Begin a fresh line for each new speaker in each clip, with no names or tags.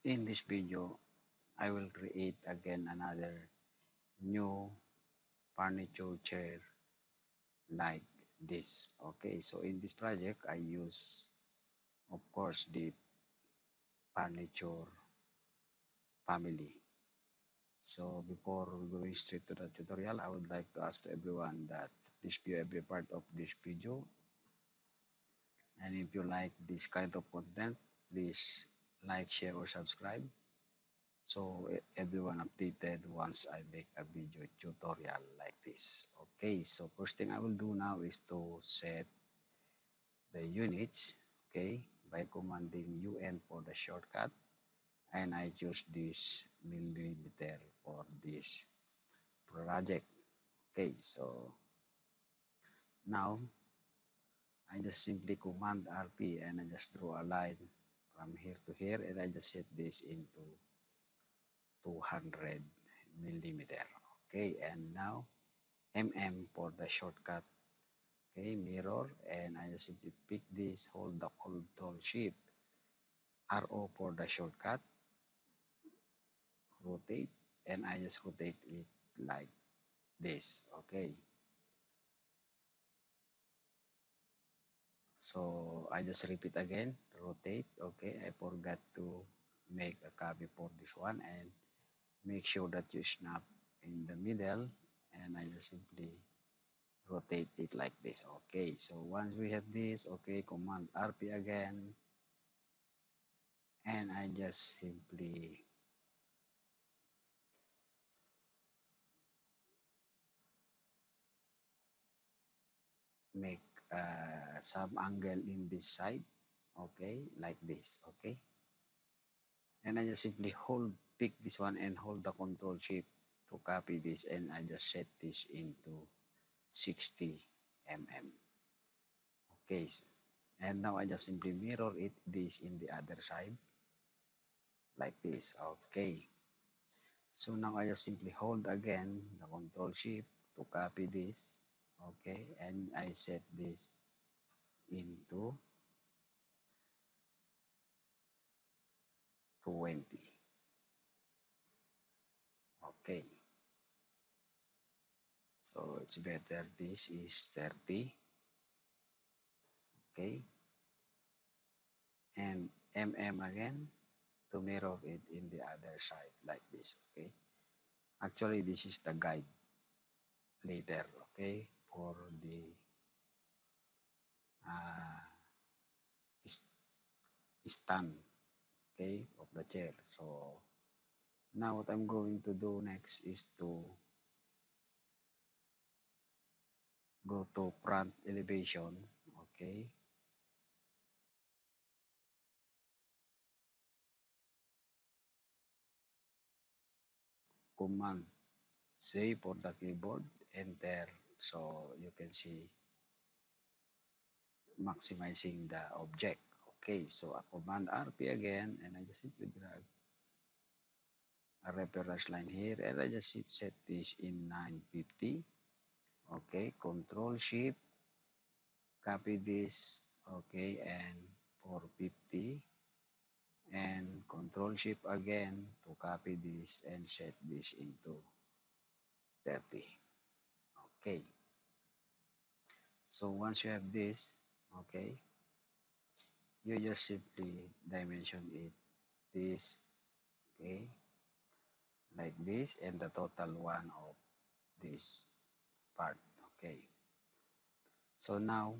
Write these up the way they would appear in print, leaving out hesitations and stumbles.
In this video, I will create again another new furniture chair like this. Okay, so in this project, I use, of course, the furniture family. So before going straight to the tutorial, I would like to ask to everyone that please view every part of this video. And if you like this kind of content, please like, share, or subscribe. So everyone updated once I make a video tutorial like this. Okay, so first thing I will do now is to set the units, okay, by commanding UN for the shortcut, and I choose this millimeter for this project. Okay, so now I just simply command RP and I just draw a line from here to here and I just set this into 200 millimeter. Okay, and now MM for the shortcut. Okay, mirror, and I just simply pick this, hold the control shift, RO for the shortcut, rotate, and I just rotate it like this. Okay, so I just repeat again, rotate. Okay, I forgot to make a copy for this one, and make sure that you snap in the middle, and I just simply rotate it like this. Okay, so once we have this, okay, command RP again, and I just simply make some angle in this side, okay, like this. Okay, and I just simply pick this one and hold the control shift to copy this, and I just set this into 60 mm. Okay, and now I just simply mirror this in the other side like this. Okay, so now I just simply hold again the control shift to copy this. Okay, and I set this into 20. Okay, so it's better this is 30. Okay, and again to mirror it in the other side like this. Okay, actually this is the guide later, okay, for the uh, stand, okay, of the chair. So now what I'm going to do next is to go to front elevation. Okay, command C for the keyboard, enter, so you can see maximizing the object. Okay, so I command RP again, and I just simply drag a reference line here, and I just set this in 950. Okay, control shift, copy this, okay, and 450, and control shift again to copy this and set this into 30. Okay, so once you have this, okay, you just simply dimension it this, okay, like this, and the total one of this part. Okay, so now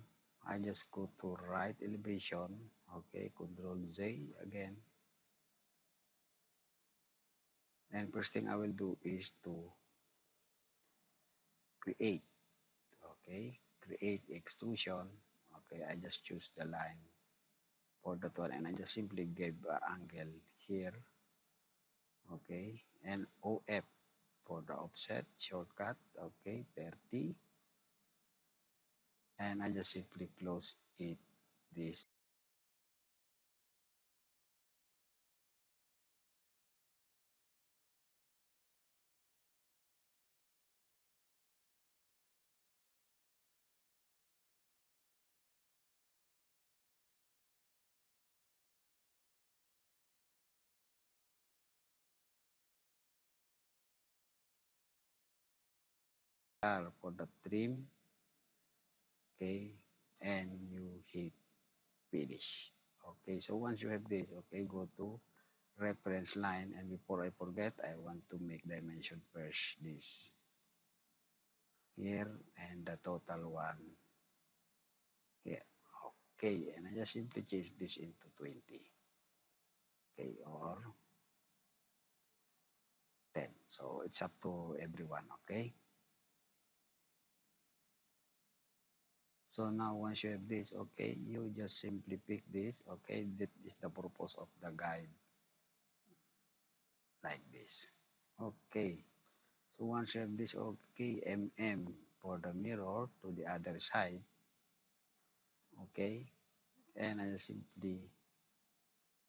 I just go to right elevation. Okay, control Z again, and first thing I will do is to create. Okay, create extrusion. Okay, I just choose the line for that one, and I just simply give an angle here. Okay, and OF for the offset shortcut. Okay, 30, and I just simply close it this. for the trim, okay, and you hit finish. Okay, so once you have this, okay, go to reference line, and before I forget, I want to make dimension first this here and the total one here. Okay, and I just simply change this into 20, okay, or 10. So it's up to everyone, okay? So now once you have this, okay, you just simply pick this, okay? That is the purpose of the guide, like this. Okay, so once you have this, okay, for the mirror to the other side, okay? And I just simply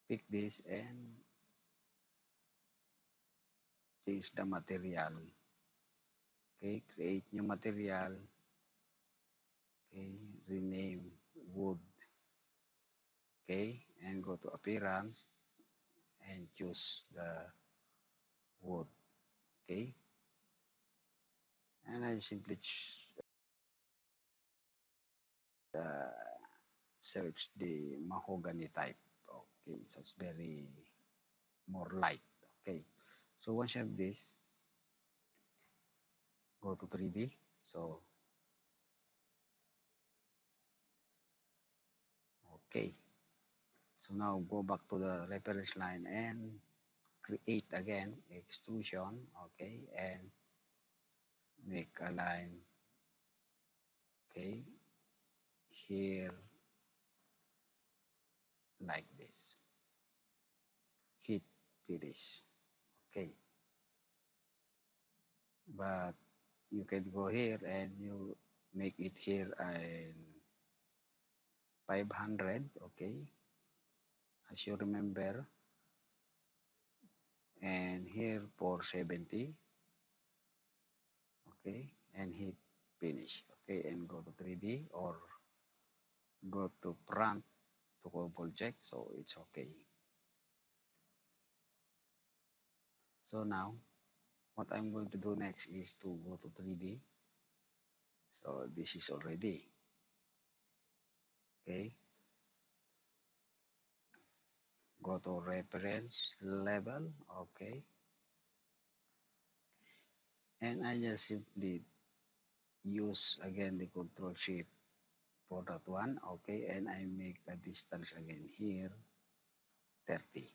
pick this and change the material, okay? Create new material, okay? Rename wood, okay? And go to appearance and choose the wood, okay? And I simply uh, search the mahogany type. Okay, so it's very more light. Okay, so once you have this, go to 3D. So, okay, so now go back to the reference line and create again extrusion. Okay, and make a line. Okay, here like this. Hit finish. Okay, but you can go here and you make it here and 500, okay, as you remember, and here for 70, okay, and hit finish, okay, and go to 3D or go to front to go project, so it's okay. So now what I'm going to do next is to go to 3D. So this is already, okay, go to reference level, okay, and I just simply use again the control shift for that one, okay, and I make a distance again here 30,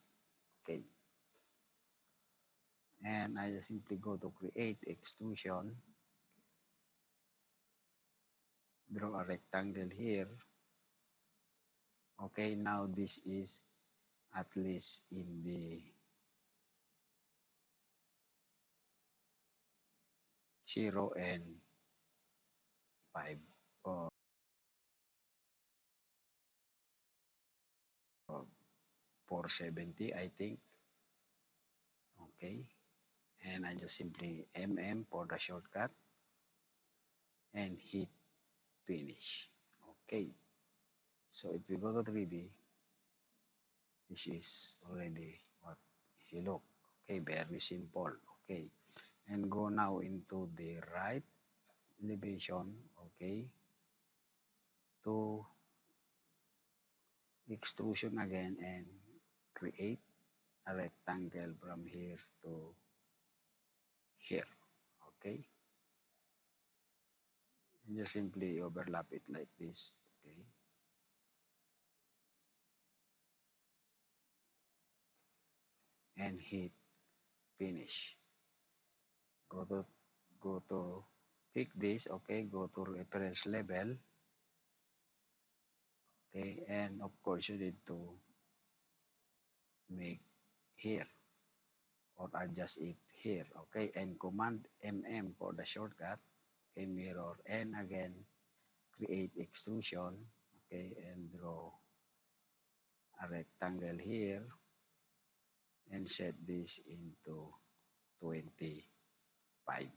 okay, and I just simply go to create extrusion, draw a rectangle here, okay, now this is at least in the 0 and 5 or 470, I think, okay, and I just simply for the shortcut and hit finish, okay. So if we go to 3D, this is already what he look, okay, very simple, okay, and go now into the right elevation, okay, to extrusion again and create a rectangle from here to here, okay, and just simply overlap it like this, okay, and hit finish. Go to go to pick this, okay, go to reference level, okay, and of course you need to make here or adjust it here, okay, and command for the shortcut, okay, mirror, and again create extrusion, okay, and draw a rectangle here and set this into 25,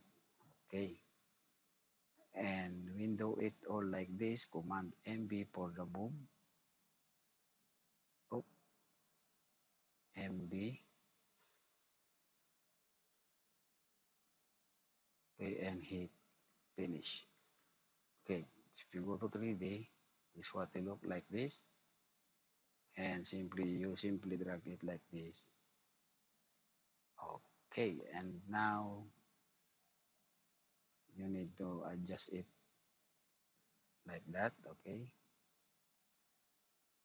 okay, and window it all like this, command for the move, oh, okay, and hit finish. Okay, if you go to 3D, this is what they look like this, and you simply drag it like this. Okay, and now you need to adjust it like that. Okay,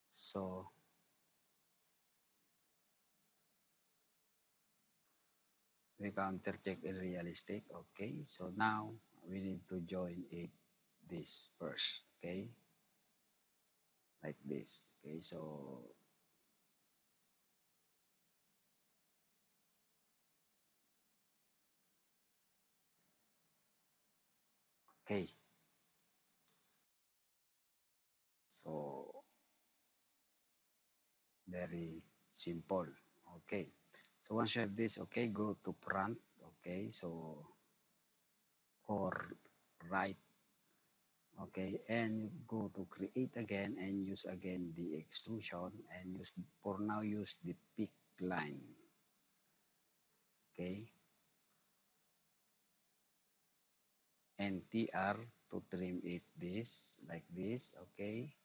so we counter check in realistic. Okay, so now we need to join it this first. Okay, like this. Okay, so okay, so very simple. Okay, so once you have this, okay, go to front. Okay, so or right. Okay, and go to create again and use again the extrusion and use for now use the pick line. Okay, and TR to trim it this like this. Okay,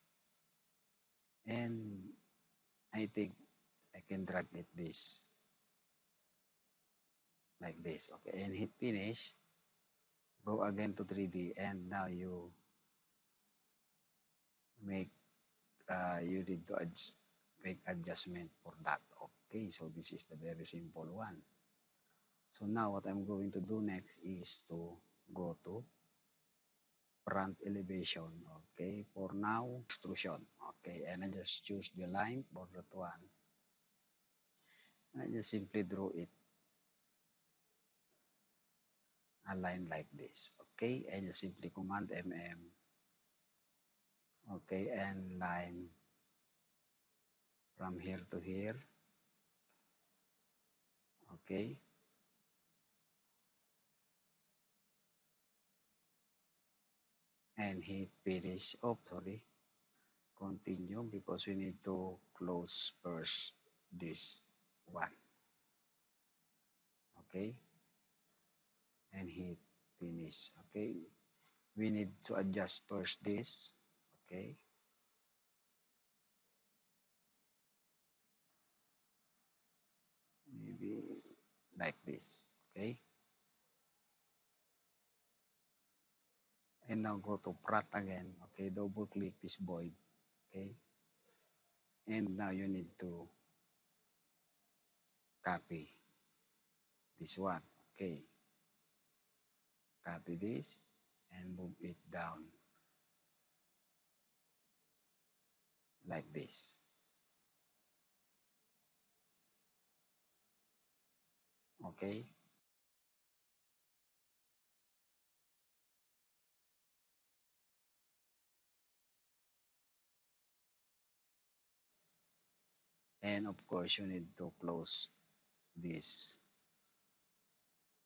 and I think I can drag it this like this. Okay, and hit finish. Go again to 3D, and now make you need to make adjustment for that. Okay, so this is the very simple one. So now what I'm going to do next is to go to front elevation. Okay, for now extrusion. Okay, and I just choose the line for that one. And I just simply draw it a line like this. Okay, and just simply command MM. Okay, and line from here to here. Okay, and hit finish. Oh, sorry. Continue because we need to close first this one. Okay, and hit finish. Okay, we need to adjust first this. Okay, maybe like this. Okay, and now go to Prat again. Okay, double click this void. Okay, and now you need to copy this one. Okay, copy this and move it down like this. Okay, and of course you need to close this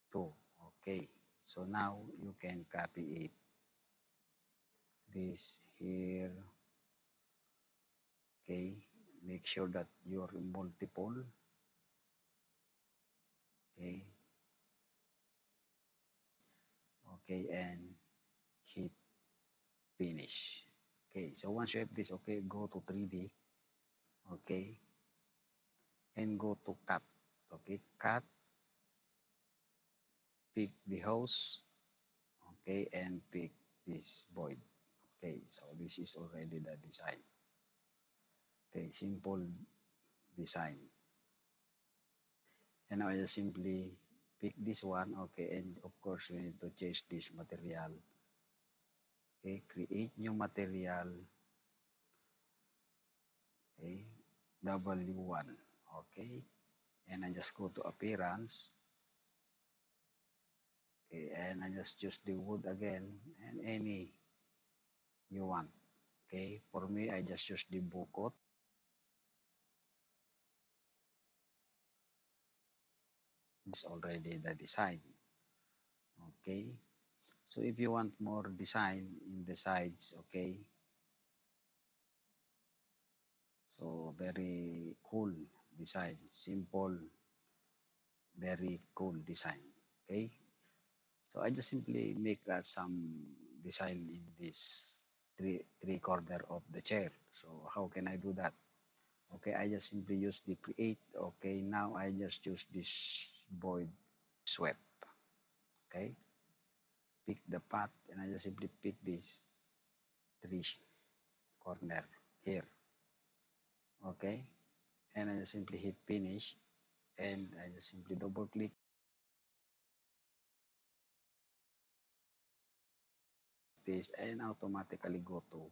too. Okay, so now you can copy it this here. Okay, make sure that your multiple. Okay, okay, and hit finish. Okay, so once you have this, okay, go to 3D. Okay, and go to cut. Okay, cut, pick the house. Okay, and pick this void. Okay, so this is already the design. Okay, simple design. And now I just simply pick this one. Okay, and of course we need to change this material. Okay, create new material. Okay, W1. Okay, and I just go to appearance. Okay, and I just choose the wood again and any you want. Okay, for me I just choose the bukot. It's already the design. Okay, so if you want more design in the sides, okay, so very cool design, simple, very cool design. Okay, So I just simply make some design in this three corner of the chair. So how can I do that? Okay, I just simply use the create. Okay, now I just use this void sweep. Okay, pick the path and I just simply pick this three corner here. Okay, and I just simply hit finish and I just simply double click this and automatically go to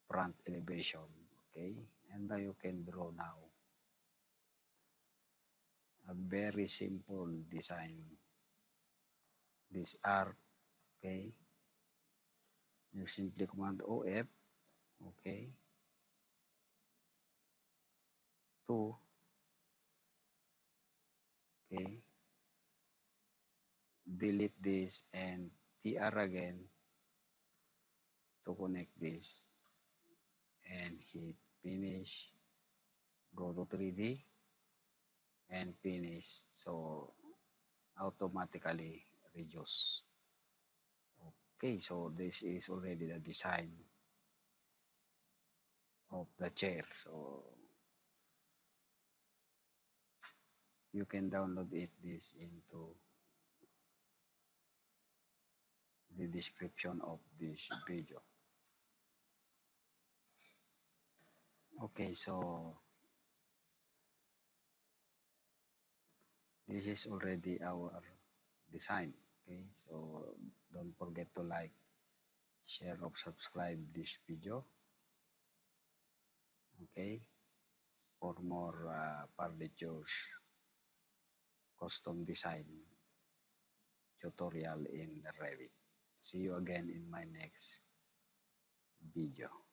front elevation. Okay, and now you can draw now a very simple design. This arc, okay, you simply command OF, okay, to, okay, delete this and TR again to connect this and hit finish, go to 3D and finish. So automatically reduce. Okay, so this is already the design of the chair. So you can download this into the description of this video. Okay, so this is already our design. Okay, so don't forget to like, share, or subscribe this video. Okay, for more furnitures custom design tutorial in Revit. See you again in my next video.